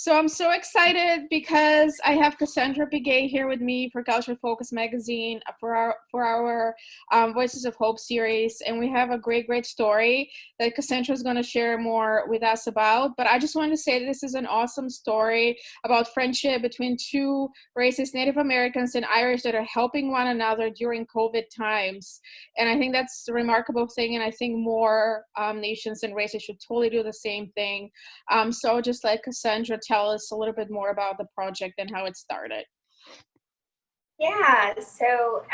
So I'm so excited because I have Cassandra Begay here with me for Culture Focus magazine for our Voices of Hope series, and we have a great story that Cassandra is going to share more with us about. But I just wanted to say that this is an awesome story about friendship between two races, Native Americans and Irish, that are helping one another during COVID times. And I think that's a remarkable thing, and I think more nations and races should totally do the same thing. So just like Cassandra, tell us a little bit more about the project and how it started. Yeah, so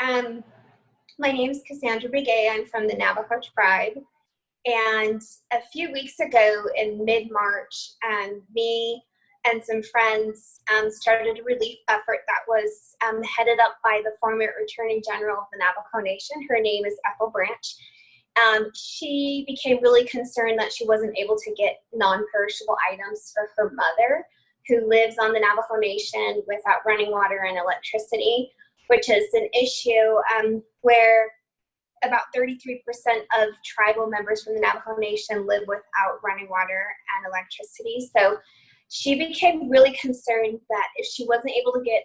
my name is Cassandra Begay. I'm from the Navajo tribe. And a few weeks ago in mid-March, me and some friends started a relief effort that was headed up by the former Attorney General of the Navajo Nation. Her name is Ethel Branch. She became really concerned that she wasn't able to get non-perishable items for her mother, who lives on the Navajo Nation without running water and electricity, which is an issue where about 33% of tribal members from the Navajo Nation live without running water and electricity. So she became really concerned that if she wasn't able to get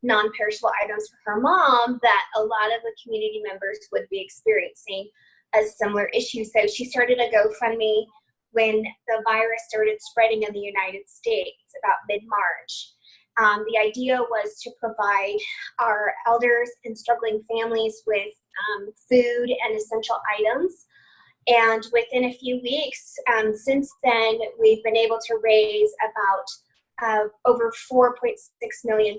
non-perishable items for her mom, that a lot of the community members would be experiencing a similar issue. So she started a GoFundMe when the virus started spreading in the United States about mid-March. The idea was to provide our elders and struggling families with food and essential items. And within a few weeks, since then, we've been able to raise about over $4.6 million.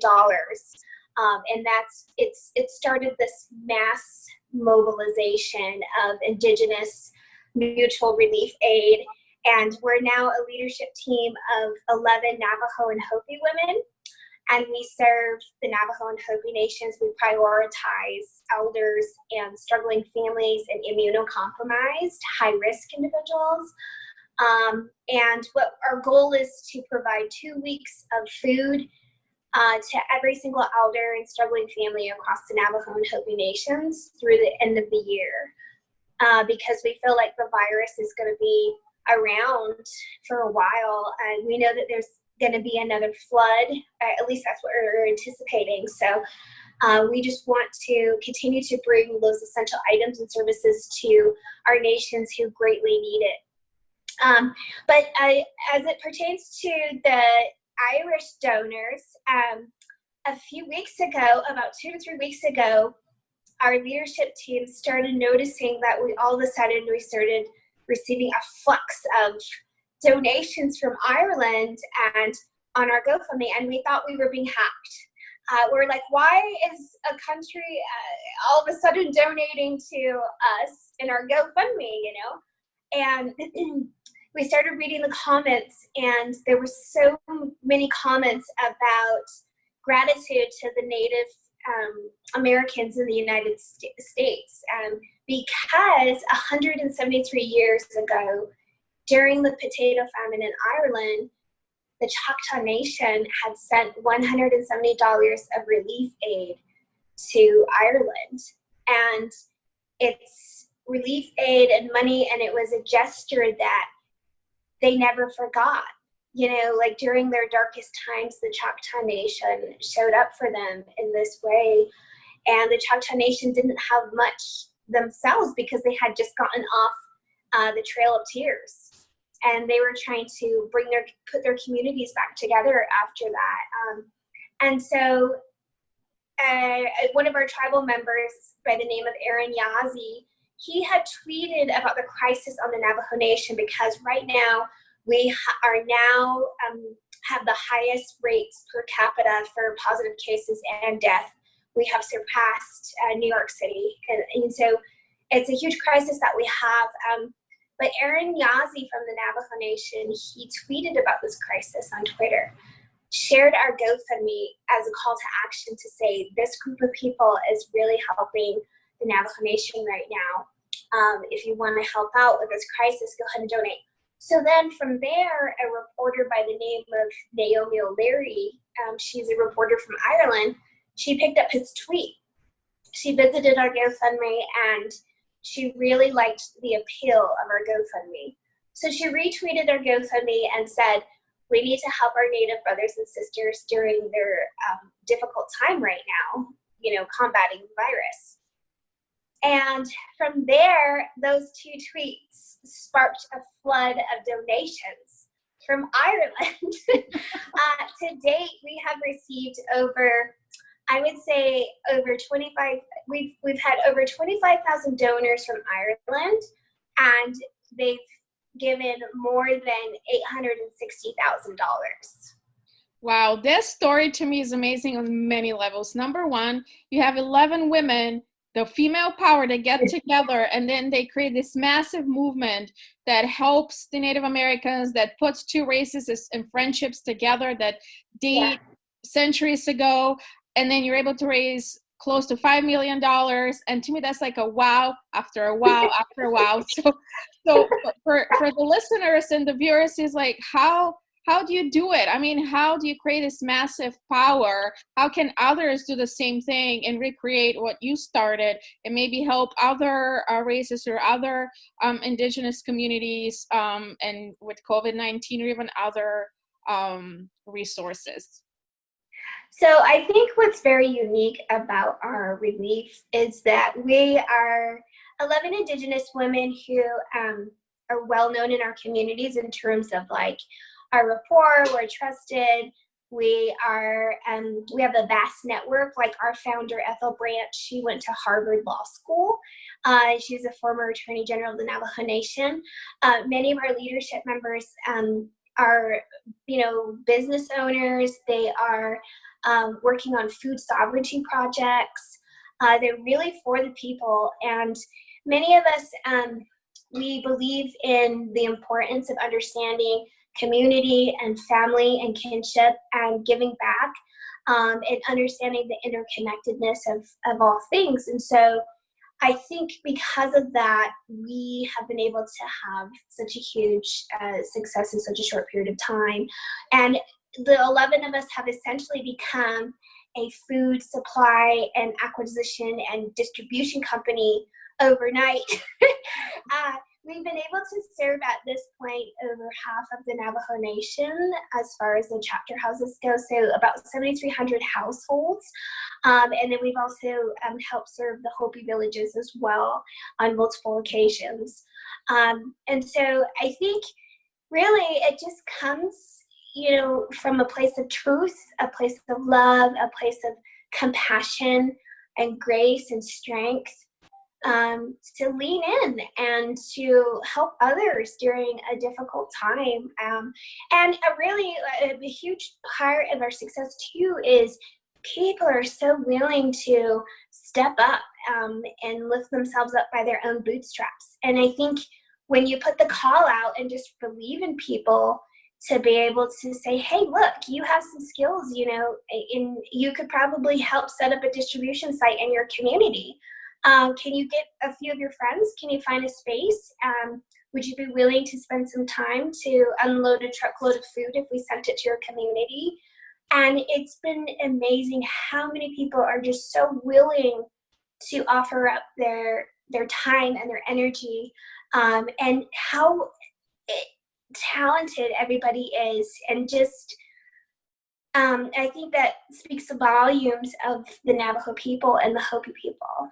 And it started this mass mobilization of indigenous mutual relief aid. And we're now a leadership team of 11 Navajo and Hopi women. And we serve the Navajo and Hopi nations. We prioritize elders and struggling families and immunocompromised, high-risk individuals. And what our goal is to provide 2 weeks of food to every single elder and struggling family across the Navajo and Hopi nations through the end of the year. Because we feel like the virus is going to be around for a while, and we know that there's going to be another flood. At least that's what we're anticipating. So we just want to continue to bring those essential items and services to our nations who greatly need it. But as it pertains to the Irish donors, a few weeks ago, about 2 to 3 weeks ago, our leadership team started noticing that all of a sudden we started receiving a flux of donations from Ireland and on our GoFundMe, and we thought we were being hacked. We're like, why is a country all of a sudden donating to us in our GoFundMe, you know? And we started reading the comments, and there were so many comments about gratitude to the Native Americans in the United States, because 173 years ago, during the potato famine in Ireland, the Choctaw Nation had sent $170 of relief aid to Ireland. And it's relief aid and money, and it was a gesture that they never forgot. You know, like during their darkest times, the Choctaw Nation showed up for them in this way. And the Choctaw Nation didn't have much themselves because they had just gotten off the Trail of Tears. And they were trying to put their communities back together after that. And so one of our tribal members by the name of Aaron Yazzie, he had tweeted about the crisis on the Navajo Nation, because right now we have the highest rates per capita for positive cases and death. We have surpassed New York City. And so it's a huge crisis that we have. But Aaron Yazzie from the Navajo Nation, he tweeted about this crisis on Twitter, shared our GoFundMe as a call to action to say this group of people is really helping the Navajo Nation right now. If you want to help out with this crisis, go ahead and donate. So then from there, a reporter by the name of Naomi O'Leary, she's a reporter from Ireland, she picked up his tweet. She visited our GoFundMe, and she really liked the appeal of our GoFundMe. So she retweeted our GoFundMe and said, we need to help our Native brothers and sisters during their difficult time right now, combating the virus. And from there, those two tweets sparked a flood of donations from Ireland. To date, we have received we've had over 25,000 donors from Ireland, and they've given more than $860,000. Wow, this story to me is amazing on many levels. Number one, you have 11 women, the female power, that get together, and then they create this massive movement that helps the Native Americans, that puts two races and friendships together that date centuries ago, and then you're able to raise close to $5 million. And to me, that's like a wow after a wow after a wow. So for the listeners and the viewers, is like, how do you do it? I mean, how do you create this massive power? How can others do the same thing and recreate what you started, and maybe help other races or other indigenous communities, and with COVID-19, or even other resources? So I think what's very unique about our relief is that we are 11 Indigenous women who are well known in our communities in terms of like our rapport. We're trusted. We have a vast network. Like our founder, Ethel Branch, she went to Harvard Law School. She's a former Attorney General of the Navajo Nation. Many of our leadership members are, business owners. They are working on food sovereignty projects. They're really for the people. And many of us, we believe in the importance of understanding community and family and kinship and giving back, and understanding the interconnectedness of all things. And so I think because of that, we have been able to have such a huge success in such a short period of time. And the 11 of us have essentially become a food supply and acquisition and distribution company overnight. We've been able to serve at this point over half of the Navajo Nation as far as the chapter houses go, so about 7,300 households. And then we've also helped serve the Hopi villages as well on multiple occasions. And so I think really it just comes, from a place of truth, a place of love, a place of compassion and grace and strength, to lean in and to help others during a difficult time. And a huge part of our success too is people are so willing to step up and lift themselves up by their own bootstraps. And I think when you put the call out and just believe in people to be able to say, hey, look, you have some skills, you could probably help set up a distribution site in your community. Can you get a few of your friends? Can you find a space? Would you be willing to spend some time to unload a truckload of food if we sent it to your community? And it's been amazing how many people are just so willing to offer up their time and their energy, and how talented everybody is. And just, I think that speaks volumes of the Navajo people and the Hopi people.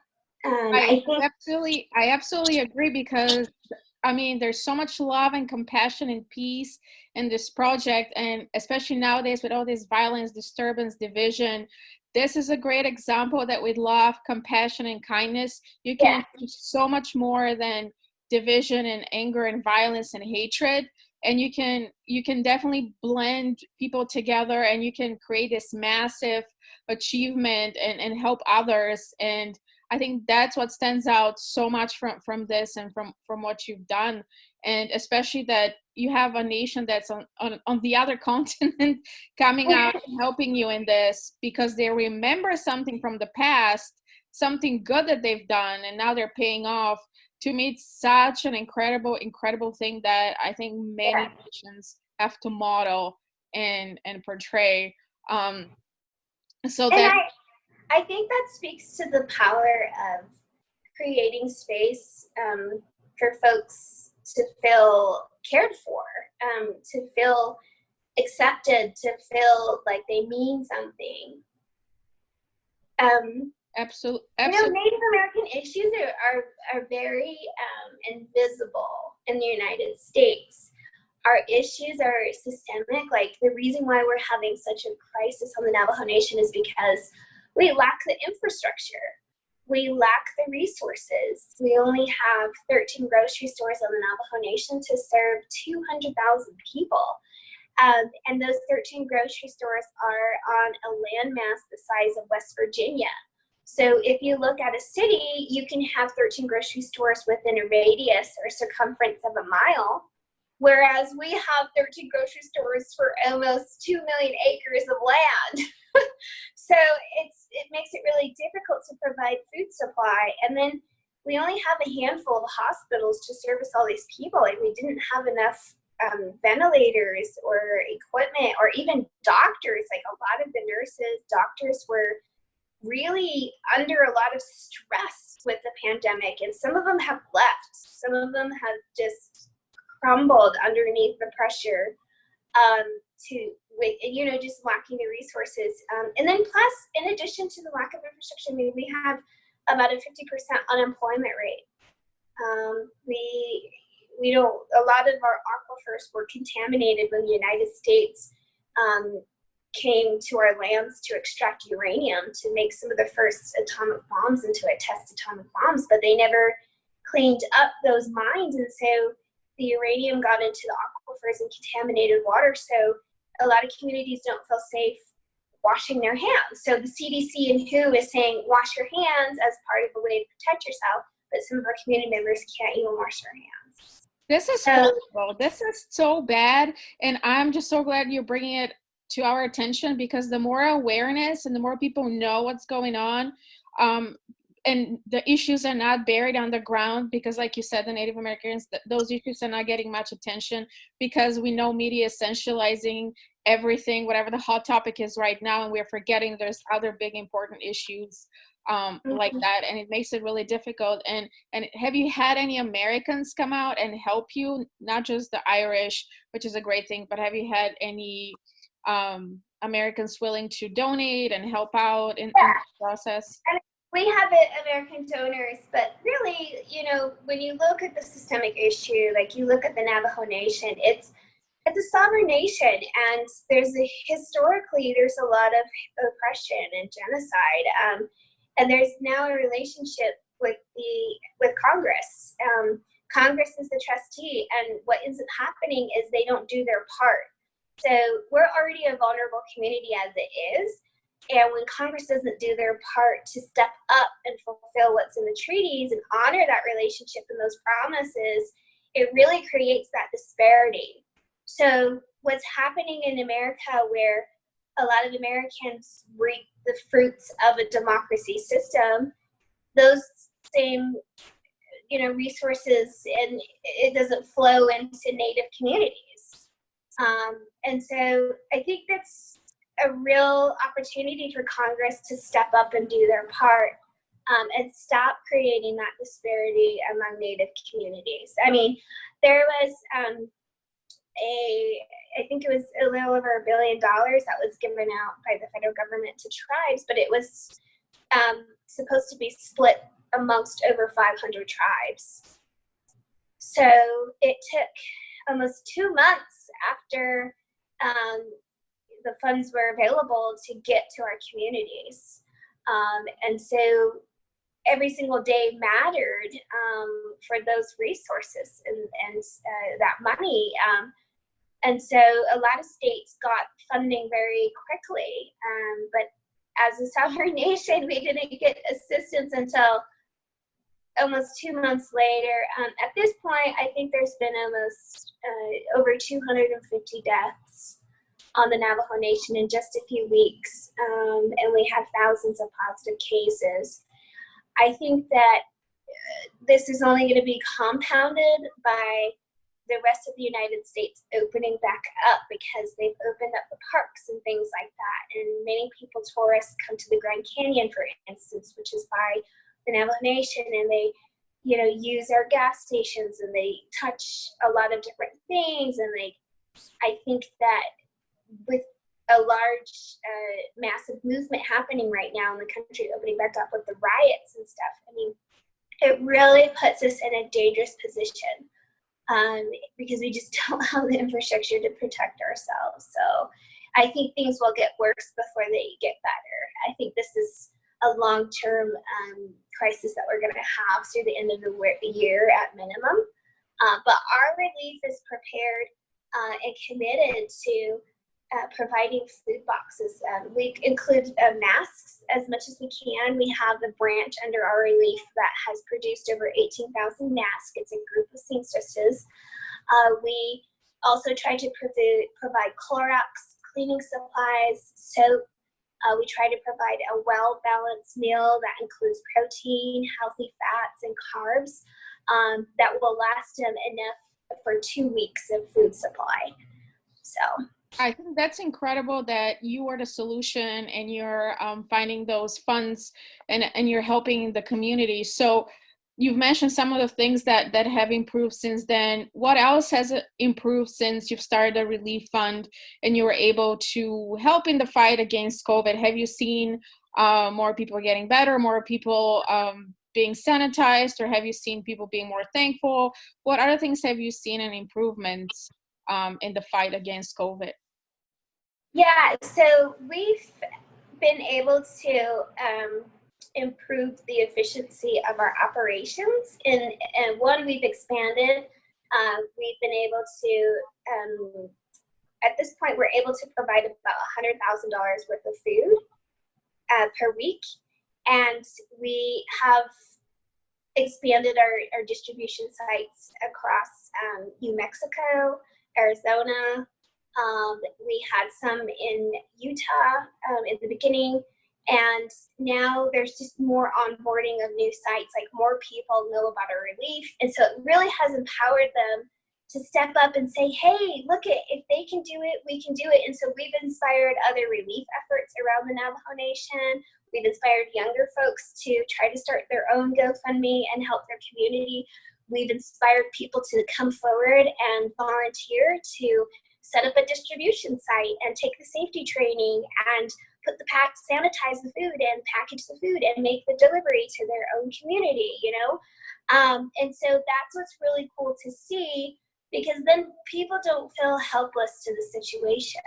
I absolutely agree, because there's so much love and compassion and peace in this project, and especially nowadays with all this violence, disturbance, division, this is a great example that with love, compassion, and kindness, you can do so much more than division and anger and violence and hatred. And you can definitely blend people together, and you can create this massive achievement and help others. And I think that's what stands out so much from this and from what you've done. And especially that you have a nation that's on the other continent coming out and helping you in this, because they remember something from the past, something good that they've done, and now they're paying off. To me, it's such an incredible thing that I think many nations have to model and portray. I think that speaks to the power of creating space for folks to feel cared for, to feel accepted, to feel like they mean something. Absolutely. Native American issues are very invisible in the United States. Our issues are systemic. Like, the reason why we're having such a crisis on the Navajo Nation is because we lack the infrastructure. We lack the resources. We only have 13 grocery stores on the Navajo Nation to serve 200,000 people. And those 13 grocery stores are on a landmass the size of West Virginia. So if you look at a city, you can have 13 grocery stores within a radius or circumference of a mile, whereas we have 13 grocery stores for almost 2 million acres of land. So it makes it really difficult to provide food supply. And then we only have a handful of hospitals to service all these people. Like, we didn't have enough ventilators or equipment, or even doctors. Like, a lot of the nurses, doctors were really under a lot of stress with the pandemic, and some of them have left. Some of them have just crumbled underneath the pressure, just lacking the resources. And then plus, in addition to the lack of infrastructure, I mean, we have about a 50% unemployment rate. We don't, a lot of our aquifers were contaminated when the United States came to our lands to extract uranium to make some of the first atomic bombs into test atomic bombs, but they never cleaned up those mines, and so the uranium got into the aquifers and contaminated water. So a lot of communities don't feel safe washing their hands. So the CDC and WHO is saying wash your hands as part of a way to protect yourself, but some of our community members can't even wash their hands. This is horrible. This is so bad, and I'm just so glad you're bringing it to our attention, because the more awareness and the more people know what's going on, and the issues are not buried underground, because like you said, the Native Americans, those issues are not getting much attention because we know media is centralizing everything, whatever the hot topic is right now, and we're forgetting there's other big important issues like that, and it makes it really difficult. And have you had any Americans come out and help you, not just the Irish, which is a great thing, but have you had any Americans willing to donate and help out in the process? We have American donors, but really, when you look at the systemic issue, like you look at the Navajo Nation, it's a sovereign nation, and historically there's a lot of oppression and genocide, and there's now a relationship with Congress. Congress is the trustee, and what ends up happening is they don't do their part. So we're already a vulnerable community as it is. And when Congress doesn't do their part to step up and fulfill what's in the treaties and honor that relationship and those promises, it really creates that disparity. So what's happening in America, where a lot of Americans reap the fruits of a democracy system, those same resources, and it doesn't flow into Native communities. And so I think that's a real opportunity for Congress to step up and do their part, and stop creating that disparity among Native communities. I mean, there was I think it was a little over $1 billion that was given out by the federal government to tribes, but it was supposed to be split amongst over 500 tribes. So it took almost 2 months after the funds were available to get to our communities. And so every single day mattered for those resources and that money. And so a lot of states got funding very quickly. But as a sovereign nation, we didn't get assistance until almost 2 months later. At this point, I think there's been almost over 250 deaths on the Navajo Nation in just a few weeks, and we have thousands of positive cases. I think that this is only going to be compounded by the rest of the United States opening back up, because they've opened up the parks and things like that. And many people, tourists, come to the Grand Canyon, for instance, which is by the Navajo Nation, and they use our gas stations, and they touch a lot of different things. And I think that with a large, massive movement happening right now in the country, opening back up with the riots and stuff, I mean, it really puts us in a dangerous position, because we just don't have the infrastructure to protect ourselves. So I think things will get worse before they get better. I think this is a long-term crisis that we're going to have through the end of the year at minimum. But our relief is prepared and committed to providing food boxes. We include masks as much as we can. We have a branch under our relief that has produced over 18,000 masks. It's a group of seamstresses. We also try to provide Clorox, cleaning supplies, soap. We try to provide a well-balanced meal that includes protein, healthy fats, and carbs that will last them enough for 2 weeks of food supply. So I think that's incredible that you are the solution and you're finding those funds and you're helping the community. So you've mentioned some of the things that have improved since then. What else has improved since you've started a relief fund and you were able to help in the fight against COVID? Have you seen more people getting better, more people being sanitized, or have you seen people being more thankful? What other things have you seen in improvements in the fight against COVID? Yeah, so we've been able to improve the efficiency of our operations. And one, we've expanded. We've been able to, at this point, we're able to provide about $100,000 worth of food per week. And we have expanded our distribution sites across New Mexico, Arizona. We had some in Utah in the beginning, and now there's just more onboarding of new sites, like more people know about our relief. And so it really has empowered them to step up and say, hey, look, if they can do it, we can do it. And so we've inspired other relief efforts around the Navajo Nation. We've inspired younger folks to try to start their own GoFundMe and help their community. We've inspired people to come forward and volunteer to set up a distribution site and take the safety training and sanitize the food and package the food and make the delivery to their own community, you know? And so that's what's really cool to see, because then people don't feel helpless to the situation.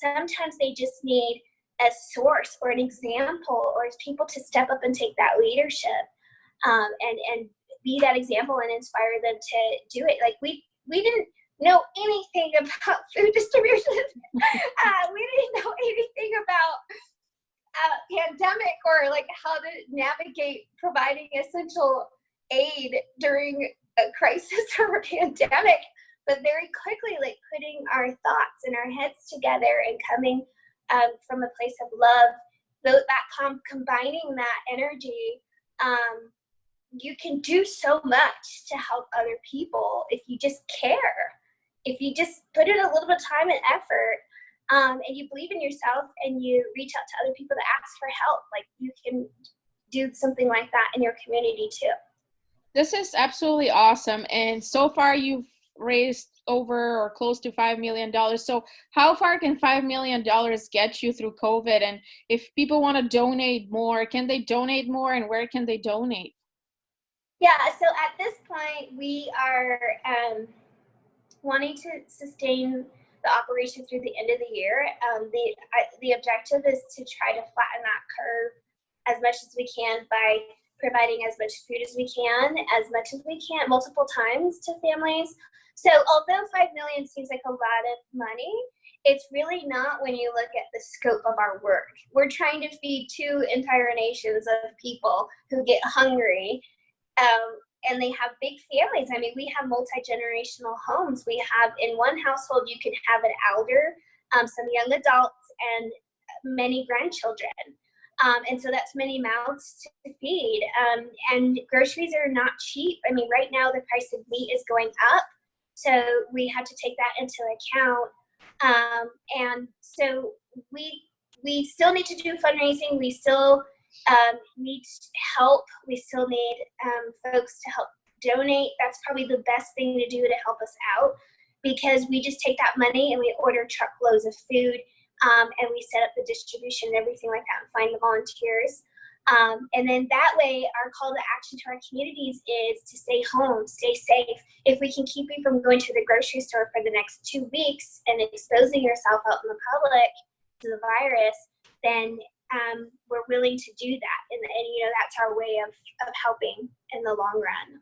Sometimes they just need a source or an example or people to step up and take that leadership and be that example and inspire them to do it. Like we didn't know anything about food distribution. We didn't know anything about pandemic or like how to navigate providing essential aid during a crisis or a pandemic. But very quickly, like putting our thoughts and our heads together and coming from a place of love, combining that energy, you can do so much to help other people if you just care. If you just put in a little bit of time and effort, and you believe in yourself and you reach out to other people to ask for help, like you can do something like that in your community too. This is absolutely awesome. And so far you've raised over or close to $5 million. So how far can $5 million get you through COVID? And if people want to donate more, can they donate more, and where can they donate? Yeah, so at this point we are wanting to sustain the operation through the end of the year. The objective is to try to flatten that curve as much as we can by providing as much food as we can, multiple times to families. So although $5 million seems like a lot of money, it's really not when you look at the scope of our work. We're trying to feed 2 entire nations of people who get hungry, and they have big families. I mean, we have multi-generational homes. We have, in one household, you can have an elder, some young adults, and many grandchildren. And so that's many mouths to feed. And groceries are not cheap. I mean, right now the price of meat is going up. So we have to take that into account. And so we still need to do fundraising. We still need help. We still need folks to help donate. That's probably the best thing to do to help us out. because we just take that money and we order truckloads of food, and we set up the distribution and everything like that and find the volunteers. And then that way, our call to action to our communities is to stay home, stay safe. If we can keep you from going to the grocery store for the next 2 weeks and exposing yourself out in the public to the virus, then we're willing to do that. And that's our way of helping in the long run.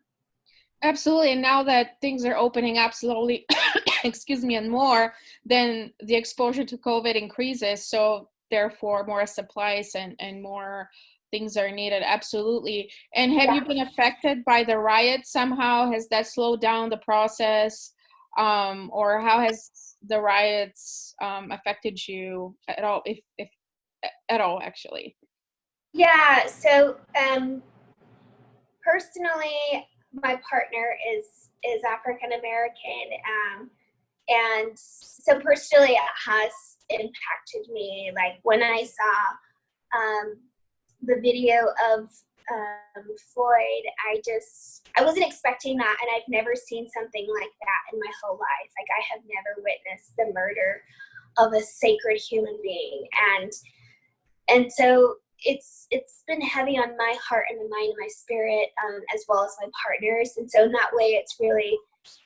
Absolutely. And now that things are opening up slowly, excuse me, and more, then the exposure to COVID increases. So therefore, more supplies and more things are needed. Absolutely. And have you been affected by the riots somehow? Has that slowed down the process? Or how has the riots affected you at all, if at all, actually? Yeah. So personally, my partner is African American, and so personally, it has impacted me. Like when I saw the video of Floyd, I wasn't expecting that, and I've never seen something like that in my whole life. Like I have never witnessed the murder of a sacred human being, and so it's been heavy on my heart and my mind and my spirit, as well as my partners. And so in that way, it's really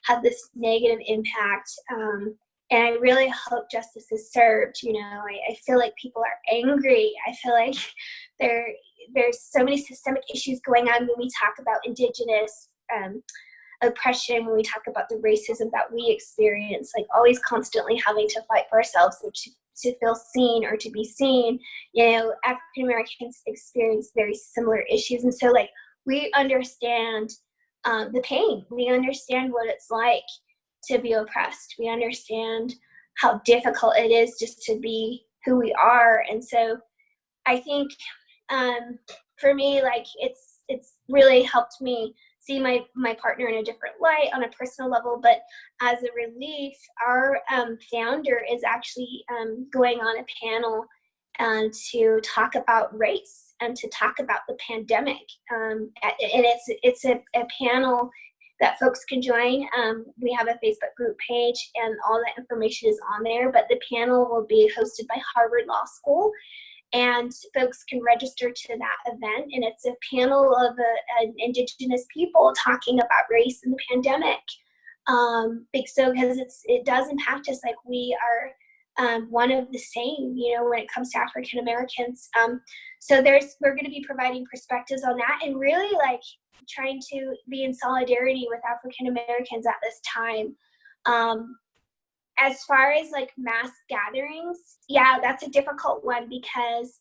had this negative impact. And I really hope justice is served. I feel like people are angry. I feel like there's so many systemic issues going on when we talk about indigenous oppression, when we talk about the racism that we experience, like always constantly having to fight for ourselves to feel seen or to be seen. African Americans experience very similar issues. And so like we understand the pain. We understand what it's like to be oppressed. We understand how difficult it is just to be who we are. And so I think for me, like it's really helped me see my partner in a different light on a personal level. But as a relief, our founder is actually going on a panel to talk about race and to talk about the pandemic. And it's a panel that folks can join. We have a Facebook group page, and all that information is on there. But the panel will be hosted by Harvard Law School, and folks can register to that event. And it's a panel of indigenous people talking about race and the pandemic. Because it does impact us. Like we are one of the same, when it comes to African Americans. So we're going to be providing perspectives on that, and really like trying to be in solidarity with African Americans at this time. As far as like mass gatherings, yeah, that's a difficult one because,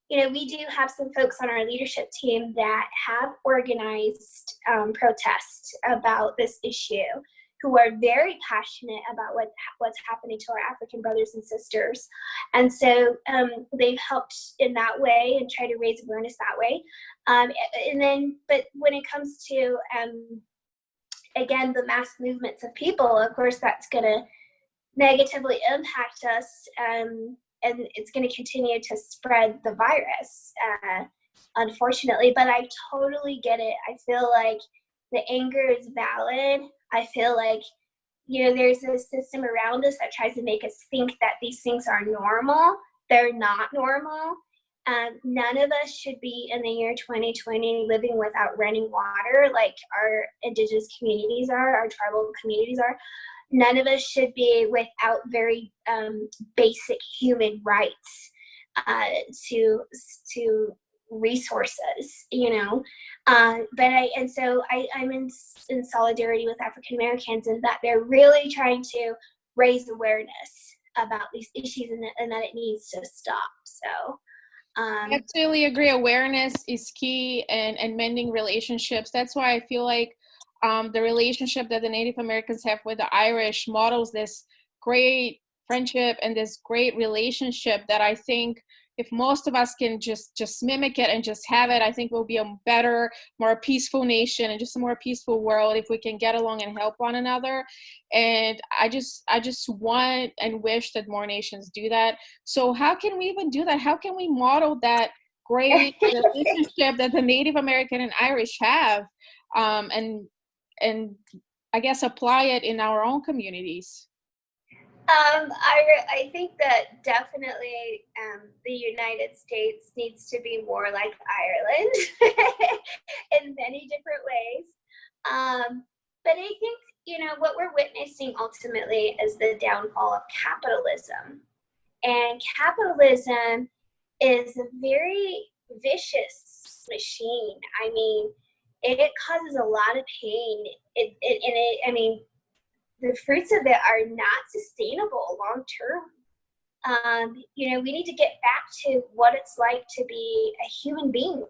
we do have some folks on our leadership team that have organized protests about this issue, who are very passionate about what's happening to our African brothers and sisters. And so they've helped in that way and try to raise awareness that way. But when it comes to, again, the mass movements of people, of course, that's going to negatively impact us, and it's going to continue to spread the virus, unfortunately. But I totally get it. I feel like the anger is valid. I feel like, there's a system around us that tries to make us think that these things are normal. They're not normal. None of us should be in the year 2020 living without running water like our indigenous communities are, our tribal communities are. None of us should be without very basic human rights to resources, so I'm in solidarity with African Americans, and that they're really trying to raise awareness about these issues, and that it needs to stop. So I absolutely agree. Awareness is key, and mending relationships. That's why I feel like the relationship that the Native Americans have with the Irish models this great friendship and this great relationship that I think if most of us can just mimic it and just have it, I think we'll be a better, more peaceful nation and just a more peaceful world if we can get along and help one another. And I just want and wish that more nations do that. So how can we even do that? How can we model that great relationship that the Native American and Irish have? And I guess, apply it in our own communities? I think that definitely the United States needs to be more like Ireland in many different ways. But I think, what we're witnessing ultimately is the downfall of capitalism. And capitalism is a very vicious machine. I mean, it causes a lot of pain. I mean, the fruits of it are not sustainable long term. We need to get back to what it's like to be a human being.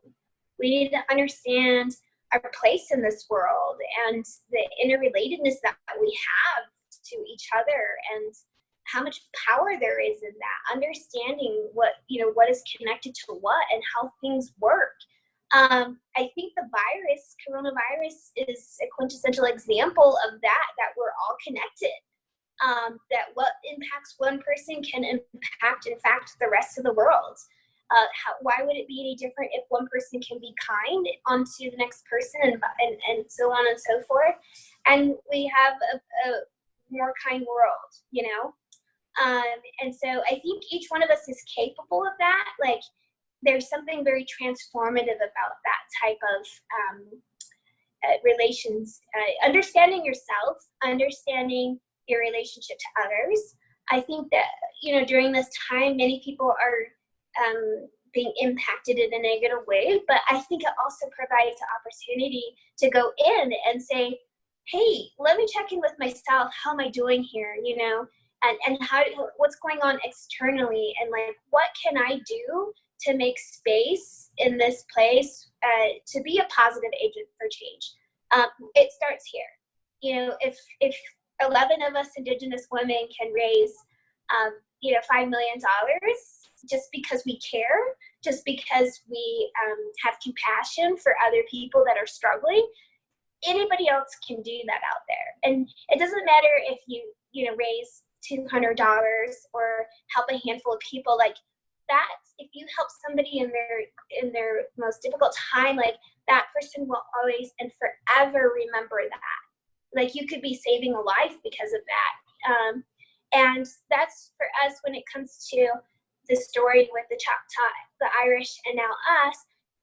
We need to understand our place in this world and the interrelatedness that we have to each other, and how much power there is in that. Understanding what is connected to what and how things work. I think the coronavirus is a quintessential example of that we're all connected. That what impacts one person can impact, in fact, the rest of the world. Why would it be any different if one person can be kind onto the next person, and so on and so forth? And we have a more kind world, And so I think each one of us is capable of that. Like, there's something very transformative about that type of relations. Understanding yourself, understanding your relationship to others. I think that, during this time, many people are being impacted in a negative way, but I think it also provides an opportunity to go in and say, hey, let me check in with myself. How am I doing here? And what's going on externally, and like, what can I do to make space in this place to be a positive agent for change? It starts here. If 11 of us Indigenous women can raise, $5 million just because we care, just because we have compassion for other people that are struggling, anybody else can do that out there. And it doesn't matter if you raise $200 or help a handful of people. Like, that, if you help somebody in their most difficult time, like, that person will always and forever remember that. Like, you could be saving a life because of that. And that's, for us, when it comes to the story with the Choctaw, the Irish, and now us,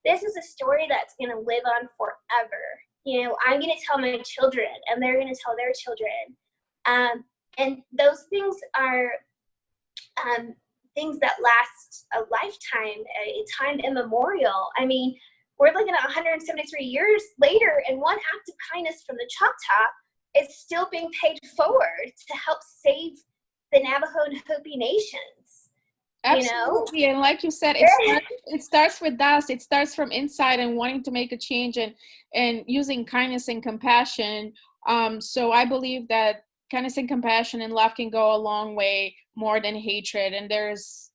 this is a story that's going to live on forever. I'm going to tell my children, and they're going to tell their children. And those things are things that last a lifetime, a time immemorial. I mean, we're looking at 173 years later, and one act of kindness from the Choctaw is still being paid forward to help save the Navajo and Hopi nations. Absolutely. And like you said, it starts with us. It starts from inside and wanting to make a change and using kindness and compassion. So I believe that kindness and compassion and love can go a long way more than hatred. And there's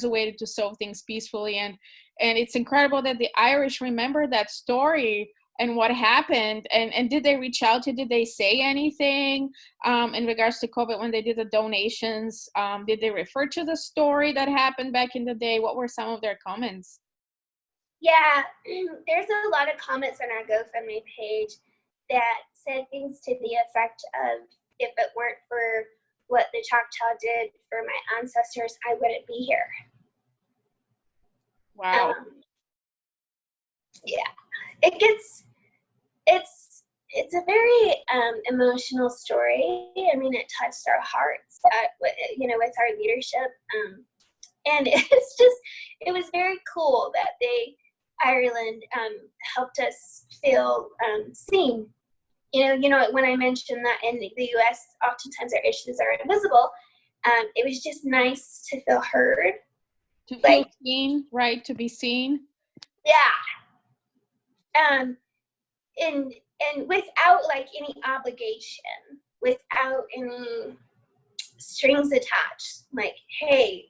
a way to solve things peacefully. And it's incredible that the Irish remember that story and what happened. And did they reach out did they say anything in regards to COVID when they did the donations? Did they refer to the story that happened back in the day? What were some of their comments? Yeah, there's a lot of comments on our GoFundMe page that said things to the effect of, if it weren't for what the Choctaw did for my ancestors, I wouldn't be here. Wow. Yeah, it's a very emotional story. I mean, it touched our hearts, with our leadership. And it was very cool that Ireland helped us feel seen. When I mentioned that in the U.S., oftentimes our issues are invisible, it was just nice to feel heard. To feel seen, right? To be seen. Yeah. And without any obligation, without any strings attached, like, hey,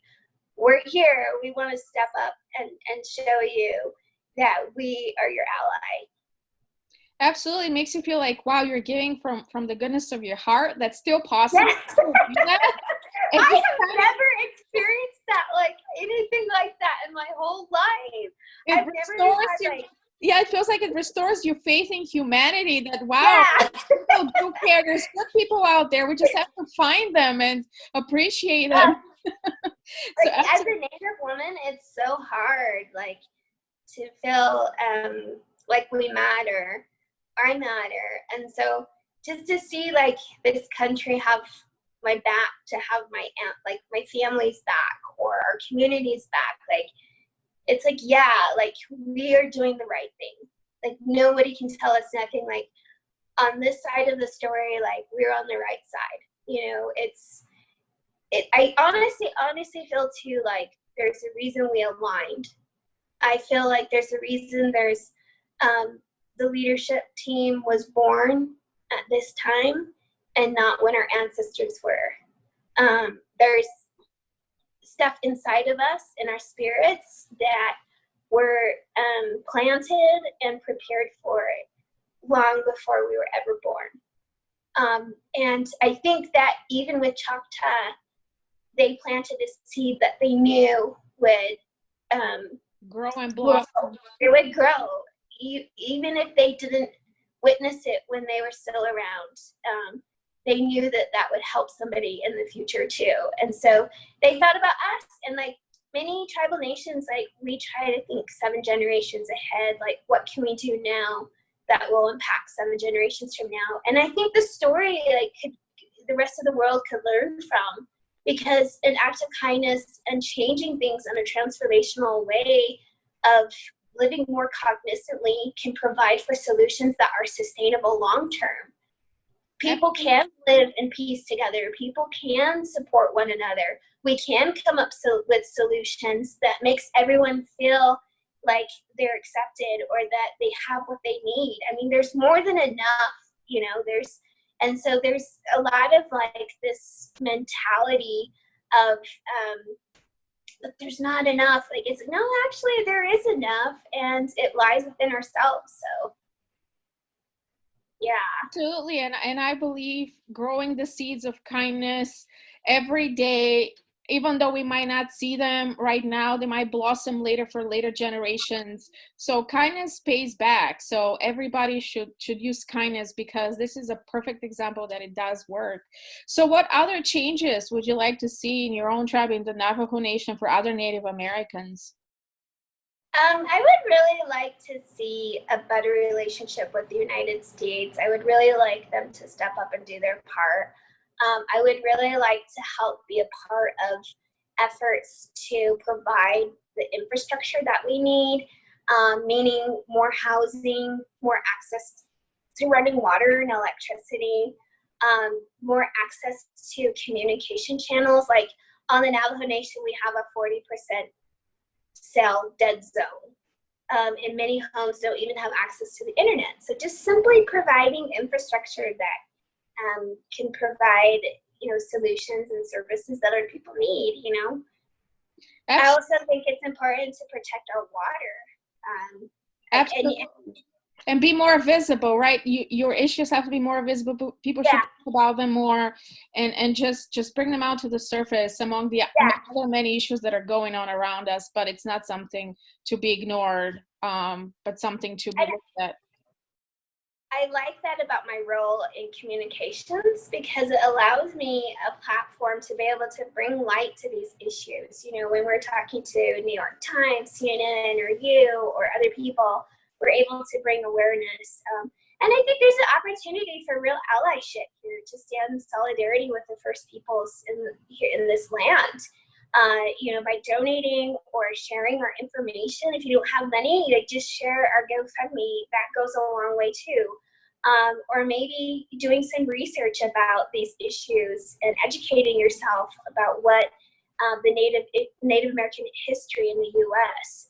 we're here, we want to step up and show you that we are your ally. Absolutely. It makes you feel like, wow, you're giving from the goodness of your heart. That's still possible. Yes. I have never experienced that, anything like that in my whole life. I've never had, it feels like it restores your faith in humanity, that, wow, people do there. There's good people out there. We just have to find them and appreciate them. So like, as a Native woman, it's so hard, like, to feel like we matter, I matter. And so just to see like this country have my back, to have my aunt, like my family's back or our community's back, like, it's like, yeah, like we are doing the right thing. Like nobody can tell us nothing. Like on this side of the story, like we're on the right side. You know, I honestly feel too like there's a reason we aligned. I feel like there's a reason the leadership team was born at this time and not when our ancestors were. There's stuff inside of us in our spirits that were planted and prepared for it long before we were ever born. And I think that even with Choctaw, they planted a seed that they knew would grow and blossom. It would grow, even if they didn't witness it when they were still around. They knew that would help somebody in the future too. And so they thought about us, and like many tribal nations, like we try to think 7 generations ahead, like what can we do now that will impact 7 generations from now? And I think the story, like, the rest of the world could learn from, because an act of kindness and changing things in a transformational way of living more cognizantly can provide for solutions that are sustainable long term. People can live in peace together. People can support one another. We can come up with solutions that makes everyone feel like they're accepted or that they have what they need. I mean, there's more than enough, you know, and so there's a lot of like this mentality of that there's not enough. Like, it's no, actually there is enough, and it lies within ourselves. So yeah, Absolutely. And I believe growing the seeds of kindness every day, even though we might not see them right now, they might blossom later for later generations. So kindness pays back. So everybody should use kindness, because this is a perfect example that it does work. So what other changes would you like to see in your own tribe, in the Navajo Nation, for other Native Americans? I would really like to see a better relationship with the United States. I would really like them to step up and do their part. I would really like to help be a part of efforts to provide the infrastructure that we need, meaning more housing, more access to running water and electricity, more access to communication channels. Like on the Navajo Nation, we have a 40% cell dead zone. And many homes don't even have access to the internet. So just simply providing infrastructure that can provide, you know, solutions and services that our people need, you know. Absolutely. I also think it's important to protect our water. Absolutely. And be more visible, right? Your issues have to be more visible. People should talk about them more, and just bring them out to the surface among the other many issues that are going on around us. But it's not something to be ignored, but something to be looked at. I like that about my role in communications, because it allows me a platform to be able to bring light to these issues. You know, when we're talking to New York Times, CNN, or you, or other people, we're able to bring awareness. And I think there's an opportunity for real allyship here, to stand in solidarity with the First Peoples in this land. You know, by donating or sharing our information. If you don't have money, like, just share our GoFundMe. That goes a long way too. Or maybe doing some research about these issues and educating yourself about what the Native American history in the U.S.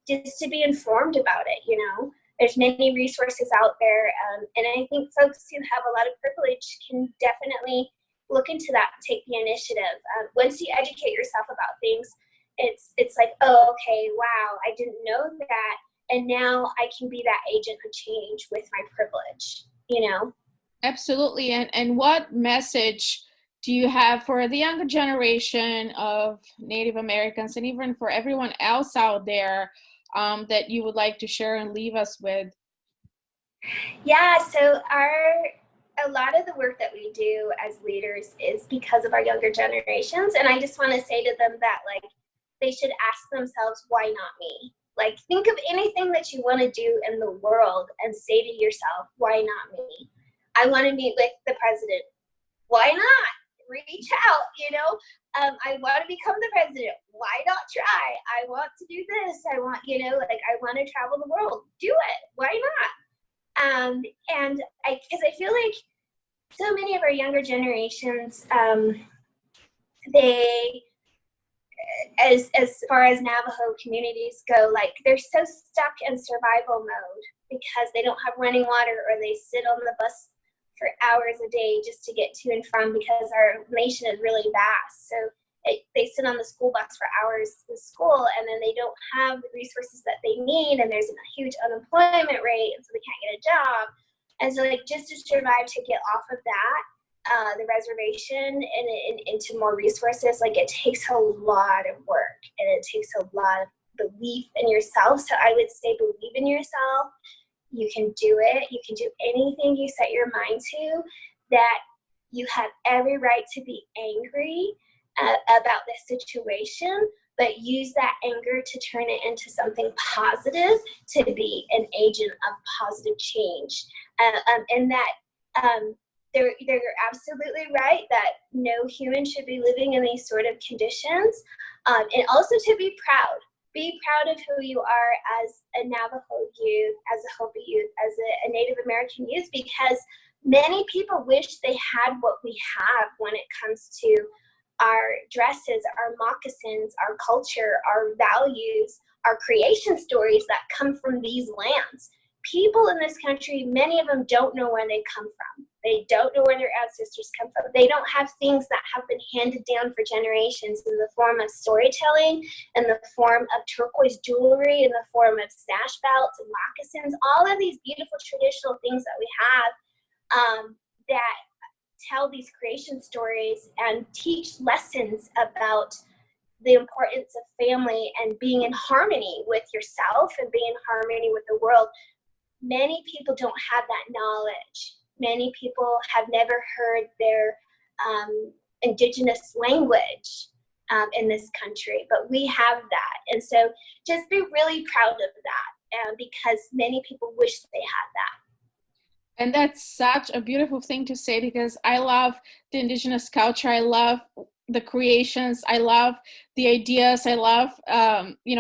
Just to be informed about it, you know. There's many resources out there, and I think folks who have a lot of privilege can definitely look into that and take the initiative. Once you educate yourself about things, it's like, oh, okay, wow, I didn't know that, and now I can be that agent of change with my privilege, you know? Absolutely. And what message do you have for the younger generation of Native Americans, and even for everyone else out there, that you would like to share and leave us with? Yeah, so our a lot of the work that we do as leaders is because of our younger generations. And I just want to say to them that, like, they should ask themselves, why not me? Like, think of anything that you want to do in the world and say to yourself, why not me? I want to meet with the president. Why not? Reach out, you know? I want to become the president. Why not try? I want to do this. I want, you know, like, I want to travel the world. Do it. Why not? And because I feel like so many of our younger generations, they, as far as Navajo communities go, like, they're so stuck in survival mode because they don't have running water, or they sit on the bus for hours a day just to get to and from, because our nation is really vast. So they sit on the school bus for hours in school, and then they don't have the resources that they need, and there's a huge unemployment rate, and so they can't get a job. And so, like, just to survive, to get off of that, the reservation and into more resources, like, it takes a lot of work, and it takes a lot of belief in yourself. So I would say, believe in yourself. You can do it. You can do anything you set your mind to. That you have every right to be angry about this situation, but use that anger to turn it into something positive, to be an agent of positive change. And that they're absolutely right that no human should be living in these sort of conditions. And also to be proud. Be proud of who you are as a Navajo youth, as a Hopi youth, as a Native American youth, because many people wish they had what we have when it comes to our dresses, our moccasins, our culture, our values, our creation stories that come from these lands. People in this country, many of them don't know where they come from. They don't know where their ancestors come from. They don't have things that have been handed down for generations in the form of storytelling, in the form of turquoise jewelry, in the form of sash belts and moccasins, all of these beautiful traditional things that we have that tell these creation stories and teach lessons about the importance of family and being in harmony with yourself and being in harmony with the world. Many people don't have that knowledge. Many people have never heard their indigenous language in this country, but we have that. And so just be really proud of that, because many people wish they had that. And that's such a beautiful thing to say, because I love the indigenous culture. I love the creations. I love the ideas. I love,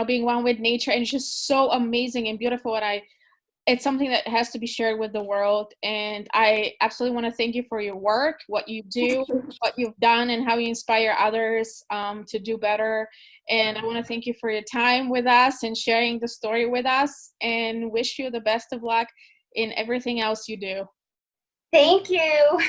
being one with nature. And it's just so amazing and beautiful. And it's something that has to be shared with the world. And I absolutely want to thank you for your work, what you do, what you've done, and how you inspire others to do better. And I want to thank you for your time with us and sharing the story with us, and wish you the best of luck in everything else you do. Thank you.